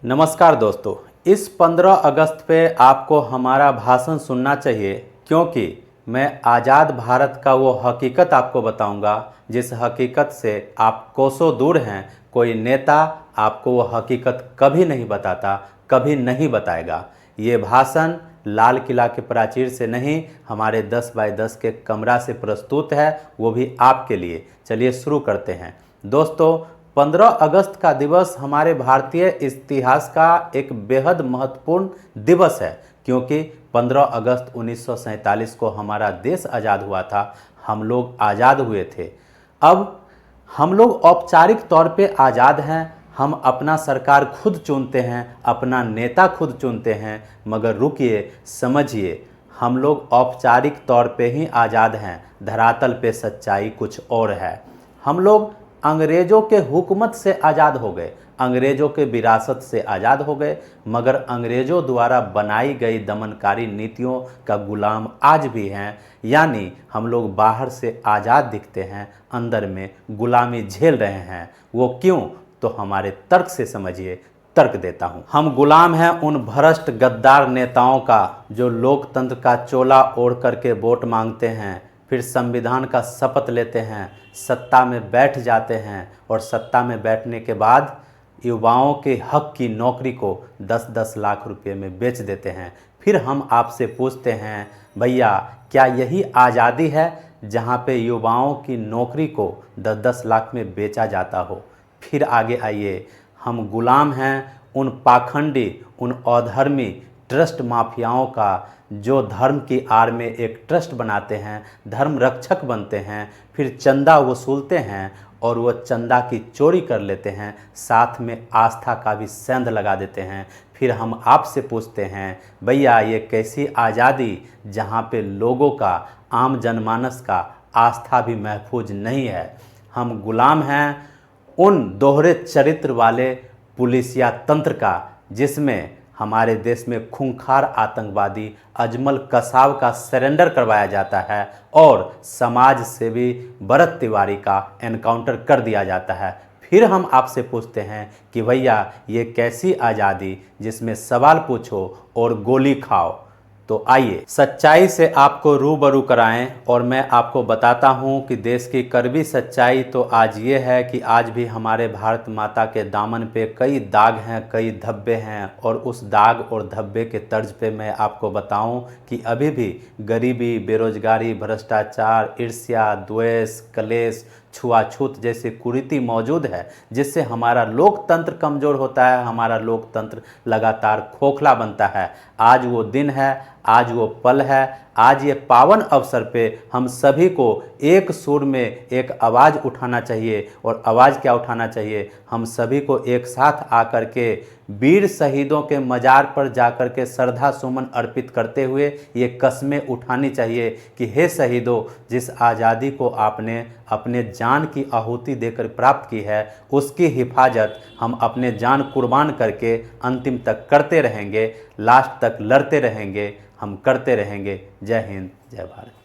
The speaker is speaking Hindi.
नमस्कार दोस्तों, इस 15 अगस्त पे आपको हमारा भाषण सुनना चाहिए क्योंकि मैं आज़ाद भारत का वो हकीकत आपको बताऊंगा जिस हकीकत से आप कोसों दूर हैं। कोई नेता आपको वो हकीकत कभी नहीं बताता, कभी नहीं बताएगा। ये भाषण लाल किला के प्राचीर से नहीं, हमारे 10 बाय 10 के कमरा से प्रस्तुत है, वो भी आपके लिए। चलिए शुरू करते हैं दोस्तों। 15 अगस्त का दिवस हमारे भारतीय इतिहास का एक बेहद महत्वपूर्ण दिवस है क्योंकि 15 अगस्त 1947 को हमारा देश आज़ाद हुआ था। हम लोग आज़ाद हुए थे। अब हम लोग औपचारिक तौर पे आज़ाद हैं। हम अपना सरकार खुद चुनते हैं, अपना नेता खुद चुनते हैं। मगर रुकिए, समझिए, हम लोग औपचारिक तौर पे ही आज़ाद हैं, धरातल पे सच्चाई कुछ और है। हम लोग अंग्रेज़ों के हुकूमत से आज़ाद हो गए, अंग्रेज़ों के विरासत से आज़ाद हो गए, मगर अंग्रेज़ों द्वारा बनाई गई दमनकारी नीतियों का गुलाम आज भी हैं। यानी हम लोग बाहर से आज़ाद दिखते हैं, अंदर में गुलामी झेल रहे हैं। वो क्यों? तो हमारे तर्क से समझिए। तर्क देता हूँ। हम गुलाम हैं उन भ्रष्ट गद्दार नेताओं का जो लोकतंत्र का चोला ओढ़ करके वोट मांगते हैं, फिर संविधान का शपथ लेते हैं, सत्ता में बैठ जाते हैं और सत्ता में बैठने के बाद युवाओं के हक की नौकरी को 10-10 लाख रुपए में बेच देते हैं। फिर हम आपसे पूछते हैं, भैया क्या यही आज़ादी है जहाँ पे युवाओं की नौकरी को 10-10 लाख में बेचा जाता हो? फिर आगे आइए, हम गुलाम हैं उन पाखंडी, उन अधर्मी ट्रस्ट माफियाओं का जो धर्म की आड़ में एक ट्रस्ट बनाते हैं, धर्म रक्षक बनते हैं, फिर चंदा वसूलते हैं और वो चंदा की चोरी कर लेते हैं, साथ में आस्था का भी सेंध लगा देते हैं। फिर हम आपसे पूछते हैं, भैया ये कैसी आज़ादी जहाँ पे लोगों का, आम जनमानस का आस्था भी महफूज नहीं है? हम गुलाम हैं उन दोहरे चरित्र वाले पुलिसिया तंत्र का जिसमें हमारे देश में खूंखार आतंकवादी अजमल कसाब का सरेंडर करवाया जाता है और समाज सेवी भरत तिवारी का एनकाउंटर कर दिया जाता है। फिर हम आपसे पूछते हैं कि भैया ये कैसी आज़ादी जिसमें सवाल पूछो और गोली खाओ? तो आइए सच्चाई से आपको रूबरू कराएं और मैं आपको बताता हूं कि देश की कड़वी सच्चाई तो आज ये है कि आज भी हमारे भारत माता के दामन पे कई दाग हैं, कई धब्बे हैं। और उस दाग और धब्बे के तर्ज पे मैं आपको बताऊं कि अभी भी गरीबी, बेरोजगारी, भ्रष्टाचार, ईर्ष्या, द्वेष, कलेश, छुआछूत जैसी कुरीति मौजूद है जिससे हमारा लोकतंत्र कमज़ोर होता है, हमारा लोकतंत्र लगातार खोखला बनता है। आज वो दिन है, आज वो पल है, आज ये पावन अवसर पे हम सभी को एक सुर में एक आवाज़ उठाना चाहिए। और आवाज़ क्या उठाना चाहिए? हम सभी को एक साथ आकर के वीर शहीदों के मज़ार पर जाकर के श्रद्धा सुमन अर्पित करते हुए ये कस्में उठानी चाहिए कि हे शहीदों, जिस आज़ादी को आपने अपने जान की आहुति देकर प्राप्त की है, उसकी हिफाजत हम अपने जान कुर्बान करके अंतिम तक करते रहेंगे, लास्ट तक लड़ते रहेंगे, हम करते रहेंगे। जय हिंद, जय भारत।